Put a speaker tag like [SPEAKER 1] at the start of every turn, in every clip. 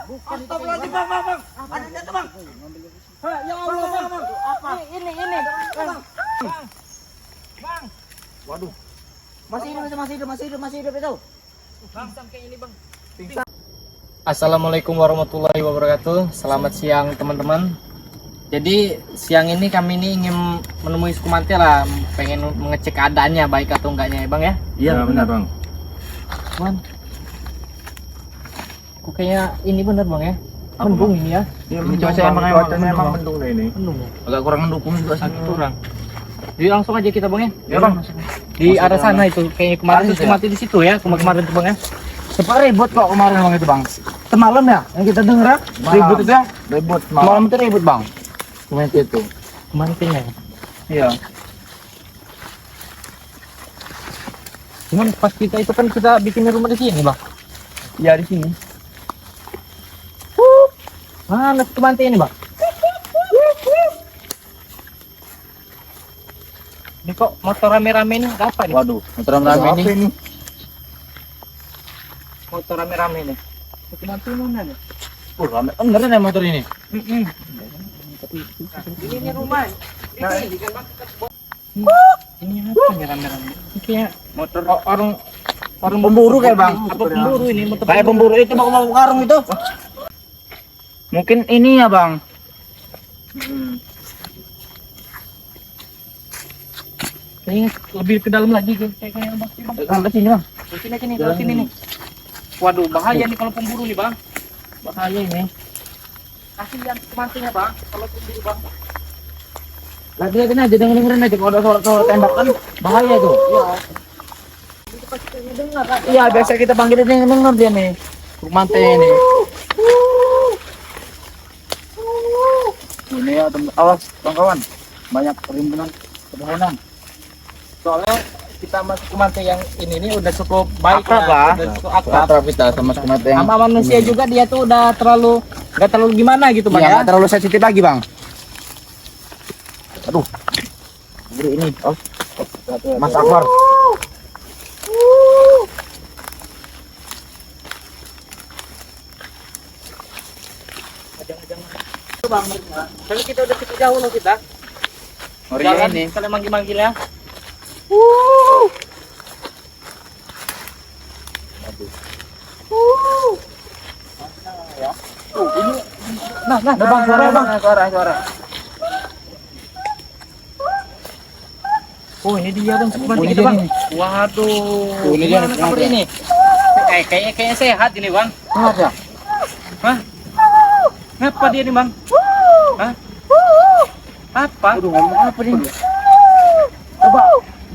[SPEAKER 1] Astagfirullahaladzim, bang. Ada jatuh, bang.
[SPEAKER 2] Ya Allah, bang.
[SPEAKER 1] Apa?
[SPEAKER 2] Ini. Bang.
[SPEAKER 1] Waduh. Masih hidup itu.
[SPEAKER 2] Bang, sampai ini, bang.
[SPEAKER 3] Assalamualaikum warahmatullahi wabarakatuh. Selamat siang teman-teman. Jadi siang ini kami ini ingin menemui Sukumante lah, pengen mengecek keadaannya baik atau enggaknya ya bang ya.
[SPEAKER 1] Iya, benar, bang.
[SPEAKER 3] Bang, kok kayak ini bener bang ya? Mendung ini ya.
[SPEAKER 1] Iya,
[SPEAKER 3] cuacanya
[SPEAKER 1] emang mendung deh ini.
[SPEAKER 3] Mendung ya?
[SPEAKER 1] Agak kurang mendukung juga sih.
[SPEAKER 3] Kurang. Jadi langsung aja kita bang ya.
[SPEAKER 1] Ya, bang.
[SPEAKER 3] Di arah sana itu kayaknya kemarin Sukumante di situ ya, kemarin tuh bang ya.
[SPEAKER 1] Sempat ribut kok kemarin bang itu, bang. Semalam ya yang kita denger ribut itu ya. Ribut malam itu ribut, bang. Kemarin itu.
[SPEAKER 3] Kemarin kayaknya.
[SPEAKER 1] Iya.
[SPEAKER 3] Cuman pas kita itu kan kita bikin rumah di sini bang.
[SPEAKER 1] Iya, di sini.
[SPEAKER 3] Mana Sukumante ini bang? Ini kok motor rame-rame ini ada apa nih?
[SPEAKER 1] Waduh, motor rame ini.
[SPEAKER 3] Motor rame-rame nih. Sukumante mana nih?
[SPEAKER 1] Rame bener nih motor ini.
[SPEAKER 3] Ini rumah. Ini kan bang. Ini apa nih rame-rame? Ini kayak
[SPEAKER 1] Motor
[SPEAKER 3] orang
[SPEAKER 1] pemburu kayak, bang.
[SPEAKER 3] Apa pemburu ini? Motor
[SPEAKER 1] Kayak pemburu itu mau karung itu. Mungkin ini ya, bang.
[SPEAKER 3] Kayaknya lebih ke dalam lagi kayaknya bang.
[SPEAKER 1] Sampai sini, bang.
[SPEAKER 3] Sini nih. Waduh, bahaya nih kalau pemburu nih bang. Bahaya ini. Kasihan Sukumantenya bang, kalau pemburu bang.
[SPEAKER 1] Lihatin aja, dengerin aja kalau ada suara tembakan bahaya tuh. Iya, biasa kita panggilin yang denger dia nih. Sukumante ini. Ini ya, awas kawan-kawan. Banyak perhimpunan pepohonan.
[SPEAKER 3] Soalnya kita sama Sukumante yang ini nih udah cukup baik
[SPEAKER 1] Akrab
[SPEAKER 3] lah.
[SPEAKER 1] lah.
[SPEAKER 3] Udah cukup akrab.
[SPEAKER 1] Akrab kita sama Sukumante yang
[SPEAKER 3] Sama manusia juga dia tuh udah nggak terlalu gimana gitu bang
[SPEAKER 1] iya,
[SPEAKER 3] ya.
[SPEAKER 1] nggak terlalu sensitif lagi, bang. Aduh. Ini, oh. Mas Akbar.
[SPEAKER 3] Itu bang, kalau kita udah cukup jauh loh kita. Jangan
[SPEAKER 1] ini.
[SPEAKER 3] kalian manggil-manggil ya.
[SPEAKER 1] Nah, bang, suara, bang. Suara.
[SPEAKER 3] Oh ini dia bang, Sukumante
[SPEAKER 1] ini
[SPEAKER 3] itu
[SPEAKER 1] dia
[SPEAKER 3] bang.
[SPEAKER 1] nih.
[SPEAKER 3] Waduh.
[SPEAKER 1] Ini dia
[SPEAKER 3] Gimana
[SPEAKER 1] nih,
[SPEAKER 3] kabar
[SPEAKER 1] Sukumante.
[SPEAKER 3] ini? Kayaknya sehat ini bang.
[SPEAKER 1] Sehat ya?
[SPEAKER 3] Hah? Ngapa dia nih bang? Hah? Apa?
[SPEAKER 1] Aduh, ngomong apa nih? Coba,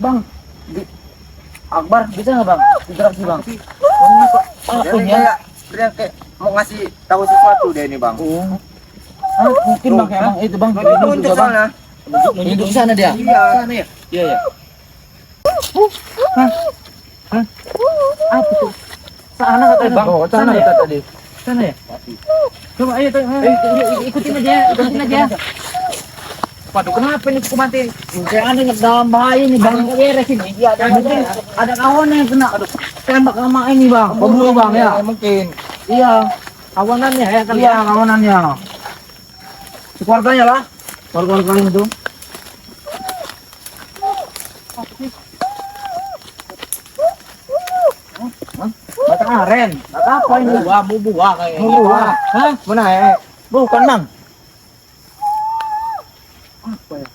[SPEAKER 1] bang. Akbar, bisa nggak, bang? Interaksi, bang. Dia kayak mau ngasih tahu sesuatu dia ini, bang. Mungkin bang, emang itu bang. Nunjuk sana. Nunjuk ke sana dia.
[SPEAKER 3] Iya. Sana ya? Iya ya.
[SPEAKER 1] Hah? Apa tuh? Sana katanya, bang. Oh, sana
[SPEAKER 3] ya?
[SPEAKER 1] tadi.
[SPEAKER 3] Sana ya? Coba ayo ikutin aja. Waduh, kenapa ini Sukumante?
[SPEAKER 1] Kayak ada dalam bahaya nih, bang. Beres ini. Iya, ada kawan yang kena tembak sama ini, bang. Pemburu, bang, ya. Mungkin. Iya.
[SPEAKER 3] Kawanannya ya kali
[SPEAKER 1] Iya, kawanannya. Keluarganya lah. Keluarga kalian itu. Mata aren. Mata apa ini?
[SPEAKER 3] Buah kayaknya.
[SPEAKER 1] Buah. Hah? Mana ya? Bukan, bang. Apa ya?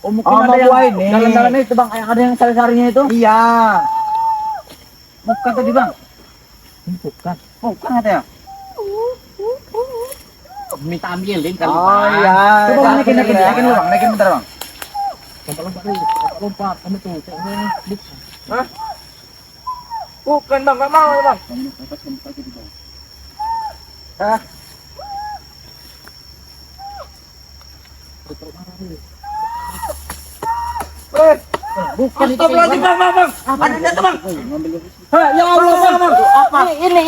[SPEAKER 3] Oh mungkin ada yang
[SPEAKER 1] buah ini.
[SPEAKER 3] dalam-dalamnya itu bang, yang ada yang sari-sarinya itu.
[SPEAKER 1] Iya.
[SPEAKER 3] Bukan tadi bang.
[SPEAKER 1] Bukan. Bukan ada ya?
[SPEAKER 3] Minta ambilin kali.
[SPEAKER 1] Oh iya.
[SPEAKER 3] Coba naikin
[SPEAKER 1] dulu, bang. Naikin bentar, bang.
[SPEAKER 3] Lompat kamu tuh.
[SPEAKER 1] Hah?
[SPEAKER 3] Bukan bang, nggak mau bang.
[SPEAKER 1] Hah?
[SPEAKER 3] Bukan itu.
[SPEAKER 1] Astagfirullahaladzim, bang. Ada jatuh, bang.
[SPEAKER 3] Ya Allah bang.
[SPEAKER 1] Apa?
[SPEAKER 3] Ini.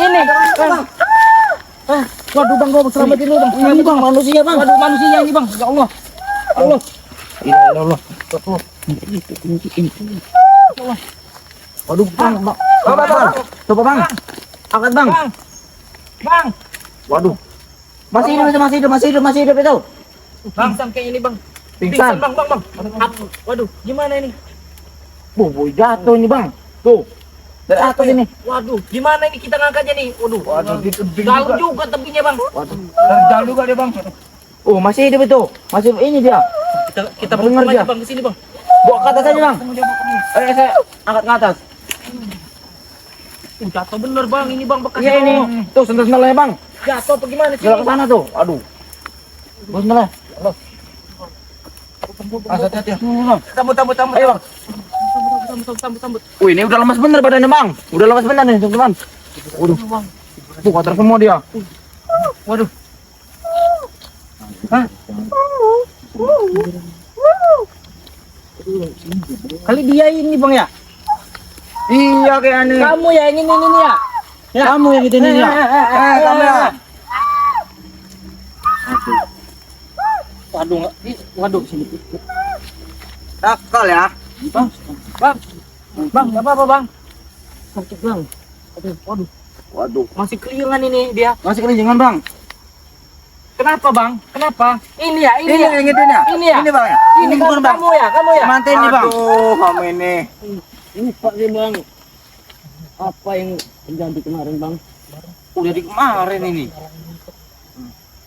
[SPEAKER 3] Waduh bang, gua selamat ini bang. Ini bang manusia bang. Waduh manusia ini bang. Ya Allah. Allah.
[SPEAKER 1] Ya Allah. Waduh, bang. Coba, bang. Angkat, bang.
[SPEAKER 3] Bang.
[SPEAKER 1] Waduh. Masih hidup itu.
[SPEAKER 2] Pingsan kayak ini bang.
[SPEAKER 1] Pingsan.
[SPEAKER 2] Bang. Waduh, gimana ini?
[SPEAKER 1] Boy jatuh ini bang. Tuh. Dari atas ini.
[SPEAKER 2] Waduh, gimana ini kita ngangkatnya nih? Waduh,
[SPEAKER 1] Di tebing
[SPEAKER 2] dalam
[SPEAKER 1] juga.
[SPEAKER 2] juga tepinya bang.
[SPEAKER 1] Waduh. Terjal juga dia bang. Oh masih hidup itu. Masih ini dia.
[SPEAKER 2] Kita
[SPEAKER 1] Dengar
[SPEAKER 2] bungkam
[SPEAKER 1] dia.
[SPEAKER 2] aja bang ke sini bang.
[SPEAKER 1] Bawa ke atas aja bang. Saya angkat ke atas.
[SPEAKER 2] Jatuh bener bang, ini bang bekas.
[SPEAKER 1] Iya ini. Tuh sendal-sendalnya bang.
[SPEAKER 2] Jatuh apa gimana sih?
[SPEAKER 1] Jalan ke sana tuh. Aduh. Bos sendalnya. Hati-hati.
[SPEAKER 2] Sambut.
[SPEAKER 1] Ayo bang.
[SPEAKER 2] Sambut.
[SPEAKER 1] Wih ini udah lemas bener badannya bang. Udah lemas bener nih teman-teman. Waduh. Tuh kotor semua dia.
[SPEAKER 2] Waduh.
[SPEAKER 1] Hah?
[SPEAKER 2] Kali dia ini bang ya?
[SPEAKER 1] Iya kayak aneh.
[SPEAKER 2] Kamu ya yang ini ya?
[SPEAKER 1] Kamu yang itu nih ya. Kamu ya.
[SPEAKER 2] Waduh sini.
[SPEAKER 1] Nakal ya.
[SPEAKER 2] Bang, apa bang? Sakit bang.
[SPEAKER 1] Waduh.
[SPEAKER 2] Masih keringan ini dia.
[SPEAKER 1] Masih kelincingan bang.
[SPEAKER 2] Kenapa bang? Kenapa? Ini ya.
[SPEAKER 1] Ini yang itu ya.
[SPEAKER 2] Ini ya?
[SPEAKER 1] Ini bang ya.
[SPEAKER 2] Ini
[SPEAKER 1] bukan bang.
[SPEAKER 2] kamu ya?
[SPEAKER 1] Mantai ini bang. Aduh kamu ini.
[SPEAKER 2] Ini Pak nih bang. Apa yang terjadi kemarin bang?
[SPEAKER 1] Udah di kemarin ini.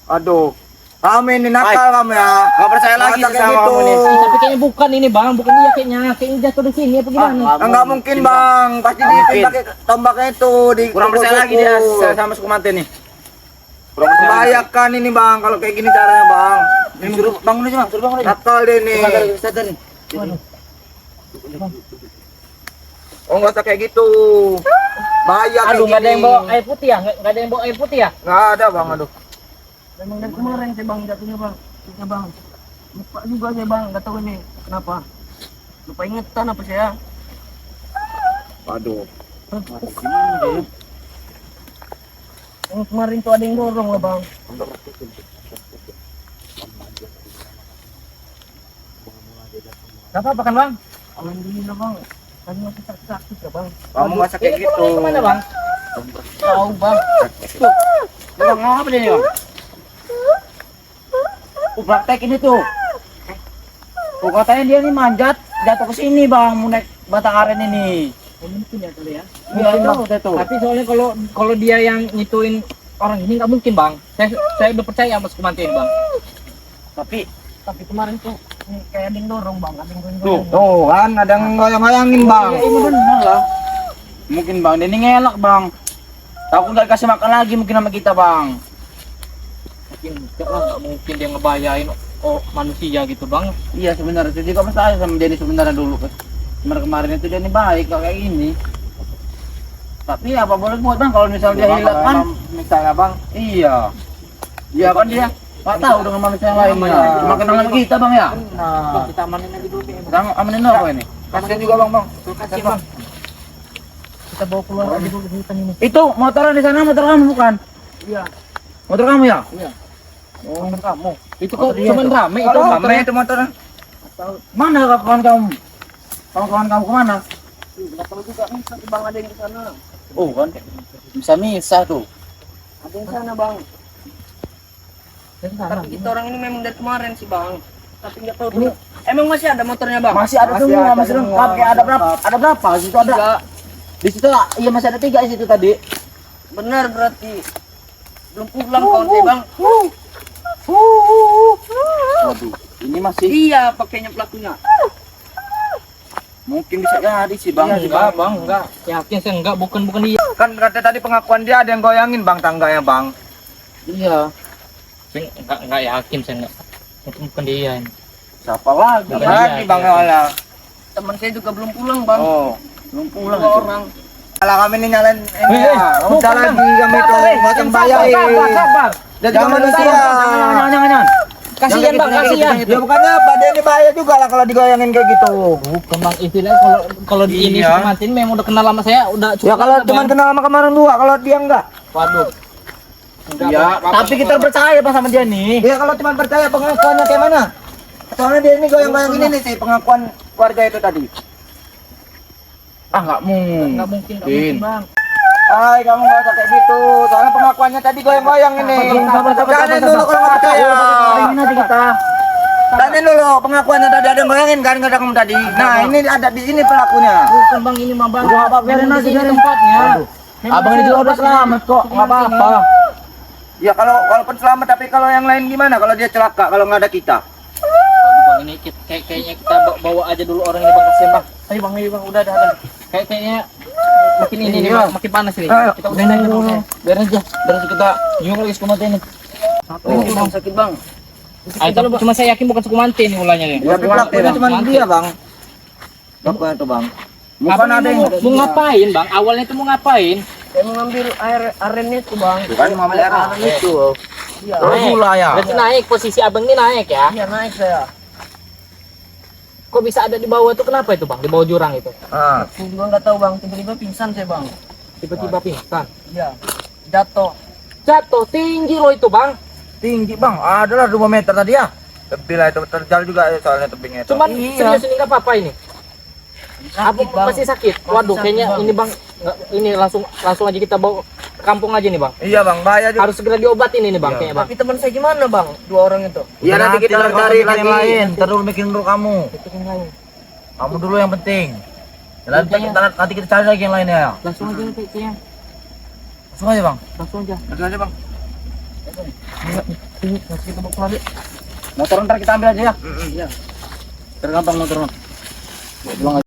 [SPEAKER 1] Aduh. Kamu ini nakal kamu ya. Gak percaya lagi sama kamu nih.
[SPEAKER 2] Tapi kayaknya bukan ini bang, bukan dia kayaknya jatuh di sini apa gimana?
[SPEAKER 1] Enggak mungkin bang. Pasti dia pakai tombaknya itu di. Kurang percaya lagi dia sama suku mantai nih. Kurang membahayakan ini bang kalau kayak gini caranya bang. Ini suruh bangun aja bang. Suruh bangun aja. Nakal deh nih. Sadar nih. Oh nggak usah kayak gitu. Bahaya kayak
[SPEAKER 2] Aduh, nggak ada yang bawa
[SPEAKER 1] gini.
[SPEAKER 2] air putih ya? Nggak ada yang bawa air putih ya?
[SPEAKER 1] Nggak ada bang, aduh.
[SPEAKER 2] Memang dari kemarin sih bang jatuhnya bang. Jatuhnya bang. Lupa juga saya bang, nggak tahu ini kenapa. Lupa ingetan apa saya?
[SPEAKER 1] Aduh.
[SPEAKER 2] Yang kemarin tuh ada yang dorong lah bang. Gak apa-apa kan bang? Alhamdulillah bang. Tadi aku sakit ya bang.
[SPEAKER 1] Kamu nggak usah kayak
[SPEAKER 2] Ini
[SPEAKER 1] gitu.
[SPEAKER 2] pulangnya kemana bang? Tahu bang.
[SPEAKER 1] Bang, apa dia bang? Praktek ini tuh. Tuh katanya dia nih manjat, jatuh ke sini bang, mau naik batang aren ini.
[SPEAKER 2] Mungkin ya kali ya.
[SPEAKER 1] Iya itu.
[SPEAKER 2] Tapi soalnya kalau dia yang nyituin orang ini nggak mungkin bang. Saya udah percaya sama Sukumanti ini bang. Tapi kemarin tuh ini kayak ada yang dorong bang, ada yang
[SPEAKER 1] Tuh,
[SPEAKER 2] dorong.
[SPEAKER 1] kan ada yang ngoyang-ngoyangin bang.
[SPEAKER 2] Iya, ini benar lah.
[SPEAKER 1] Mungkin bang, dia ini ngelak bang. Takut nggak kasih makan lagi mungkin sama kita bang.
[SPEAKER 2] Mungkin enggak lah, nggak mungkin dia ngebayain manusia gitu bang.
[SPEAKER 1] Iya sebenarnya saya juga percaya sama dia ini sebenarnya dulu. Kemarin itu dia ini baik kok kayak gini. Tapi apa boleh buat bang kalau misal dia hilang kan? Misalnya bang, iya. Iya kan dia nggak tahu dengan manusia yang lainnya. Cuma kenal sama kita bang ya.
[SPEAKER 2] Nah, kita amanin aja dulu kayaknya.
[SPEAKER 1] Bang, amanin apa ini? Kasihan juga bang bang.
[SPEAKER 2] Kasih bang. Kita bawa keluar aja dulu dari hutan ini.
[SPEAKER 1] Itu motoran di sana motor kamu bukan?
[SPEAKER 2] Iya.
[SPEAKER 1] Motor kamu ya?
[SPEAKER 2] Iya.
[SPEAKER 1] Oh,
[SPEAKER 2] Motor kamu. Itu
[SPEAKER 1] motor
[SPEAKER 2] kok
[SPEAKER 1] dia
[SPEAKER 2] cuman
[SPEAKER 1] tuh.
[SPEAKER 2] rame itu
[SPEAKER 1] Kalau rame
[SPEAKER 2] motornya.
[SPEAKER 1] itu motoran. Mana kawan kamu? Kawan kamu kemana?
[SPEAKER 2] Nggak tahu juga nih, tapi bang ada yang di sana.
[SPEAKER 1] Oh kan, bisa misah tuh.
[SPEAKER 2] Ada yang sana bang. Tapi kita orang ini memang dari kemarin sih bang. Tapi nggak tahu dulu. Emang masih ada motornya bang?
[SPEAKER 1] Masih ada semua, masih lengkap. Kayak ada berapa? Ada berapa? Di situ ada.
[SPEAKER 2] Tiga.
[SPEAKER 1] Di situ iya masih ada 3 di situ tadi.
[SPEAKER 2] Benar berarti. Belum pulang kawan saya bang.
[SPEAKER 1] Waduh, ini masih
[SPEAKER 2] Iya pakainya pelakunya.
[SPEAKER 1] mungkin bisa jadi sih bang.
[SPEAKER 2] Iya enggak bang, enggak. Yakin saya enggak, bukan dia.
[SPEAKER 1] Kan kata tadi pengakuan dia ada yang goyangin bang tangganya bang.
[SPEAKER 2] Iya. Saya enggak yakin saya enggak. Mungkin bukan dia ini.
[SPEAKER 1] Siapa lagi?
[SPEAKER 2] Bukan
[SPEAKER 1] Lagi
[SPEAKER 2] dia,
[SPEAKER 1] bang
[SPEAKER 2] iya.
[SPEAKER 1] Ola.
[SPEAKER 2] Teman saya juga belum pulang bang.
[SPEAKER 1] Oh, belum pulang.
[SPEAKER 2] Dua
[SPEAKER 1] itu.
[SPEAKER 2] orang.
[SPEAKER 1] Kalau kami ini nyalain ini
[SPEAKER 2] Hei,
[SPEAKER 1] ya. Kamu
[SPEAKER 2] bukan,
[SPEAKER 1] salah
[SPEAKER 2] Bang.
[SPEAKER 1] lagi kami itu macam bayar.
[SPEAKER 2] Sabar.
[SPEAKER 1] Dan juga manusia.
[SPEAKER 2] Jangan. Kasihan bang, kasihan.
[SPEAKER 1] Ya bukannya apa dia ini bahaya juga lah kalau digoyangin kayak gitu.
[SPEAKER 2] Bukan bang, istilahnya kalau di ini
[SPEAKER 1] Iya.
[SPEAKER 2] Sukumantin memang udah kenal sama saya, udah cukup.
[SPEAKER 1] Ya kalau
[SPEAKER 2] lama,
[SPEAKER 1] cuma
[SPEAKER 2] Bang.
[SPEAKER 1] kenal sama kemarin dua, kalau dia enggak.
[SPEAKER 2] Waduh. Enggak,
[SPEAKER 1] Ya,
[SPEAKER 2] Bang.
[SPEAKER 1] tapi kita percaya pas sama dia nih. Ya kalau cuma percaya pengakuannya kayak mana? Soalnya dia ini goyang-goyang ini nih sih pengakuan warga itu tadi. Ah nggak mungkin.
[SPEAKER 2] Enggak mungkin bang.
[SPEAKER 1] Hai, kamu nggak usah kayak gitu. Soalnya pengakuannya tadi goyang-goyang ini. Jangan dulu kalau nggak percaya. Ini nanti kita. Tanya dulu pengakuannya tadi ada yang goyangin kan kata kamu tadi. Nah, ini ada di sini pelakunya.
[SPEAKER 2] Bukan bang, ini mah bang.
[SPEAKER 1] Udah apa biarin aja
[SPEAKER 2] Ini tempatnya.
[SPEAKER 1] Abang ini juga udah selamat kok, nggak apa-apa. Ya walaupun selamat tapi kalau yang lain gimana? Kalau dia celaka kalau nggak ada kita.
[SPEAKER 2] Aduh, bang, ini kayaknya kita bawa aja dulu orang ini bang, kasihan bang. Ayo bang, udah. Kayaknya makin ini nih, Bang, makin panas nih.
[SPEAKER 1] Ayo,
[SPEAKER 2] Kita udah aja bang.
[SPEAKER 1] biar aja kita nyung lagi sekumante ini.
[SPEAKER 2] Oh, bang, sakit bang. Ayo, tapi cuma saya yakin bukan sekumante nih ulahnya nih.
[SPEAKER 1] Ya pelakunya cuma dia bang. Pelakunya itu bang. Bukan
[SPEAKER 2] Abang
[SPEAKER 1] ada yang
[SPEAKER 2] mau ngapain bang? Awalnya itu mau ngapain?
[SPEAKER 4] Saya mau ngambil air aren itu bang.
[SPEAKER 1] bukan mau ambil air itu.
[SPEAKER 4] Iya.
[SPEAKER 1] Terus mulai ya.
[SPEAKER 2] Berarti naik, posisi abang ini naik ya?
[SPEAKER 4] Iya naik saya.
[SPEAKER 2] Kok bisa ada di bawah itu, kenapa itu bang? Di bawah jurang itu?
[SPEAKER 1] Ah.
[SPEAKER 4] Saya juga nggak tahu bang. Tiba-tiba pingsan saya bang.
[SPEAKER 2] Tiba-tiba pingsan.
[SPEAKER 4] Iya. Jatuh.
[SPEAKER 2] Jatuh tinggi loh itu bang.
[SPEAKER 1] Tinggi bang, adalah 2 meter tadi ya. Lebih lah itu terjal juga soalnya tebingnya itu.
[SPEAKER 2] Cuman
[SPEAKER 4] Iya.
[SPEAKER 2] serius ini nggak apa-apa ini. Abang
[SPEAKER 4] Sakit, Bang.
[SPEAKER 2] masih sakit.
[SPEAKER 4] Masih
[SPEAKER 2] Waduh,
[SPEAKER 4] sakit,
[SPEAKER 2] kayaknya
[SPEAKER 4] Bang.
[SPEAKER 2] ini bang, ini langsung aja kita bawa ke kampung aja nih bang.
[SPEAKER 1] Iya bang, bahaya juga.
[SPEAKER 2] Harus segera diobatin ini bang,
[SPEAKER 1] Iya.
[SPEAKER 2] kayaknya bang.
[SPEAKER 4] Tapi teman saya gimana bang? 2 orang itu.
[SPEAKER 1] Iya nanti kita cari lagi.
[SPEAKER 3] yang lain.
[SPEAKER 1] Terus bikin dulu kamu. Kamu dulu yang penting. Nanti kita cari lagi yang lainnya.
[SPEAKER 2] Langsung aja kayaknya,
[SPEAKER 1] Langsung aja bang.
[SPEAKER 2] langsung aja.
[SPEAKER 1] Langsung aja bang.
[SPEAKER 2] Ini langsung kita bawa keluar.
[SPEAKER 1] Motor ntar kita ambil aja ya. Iya. Tergampang motor. Pulang aja.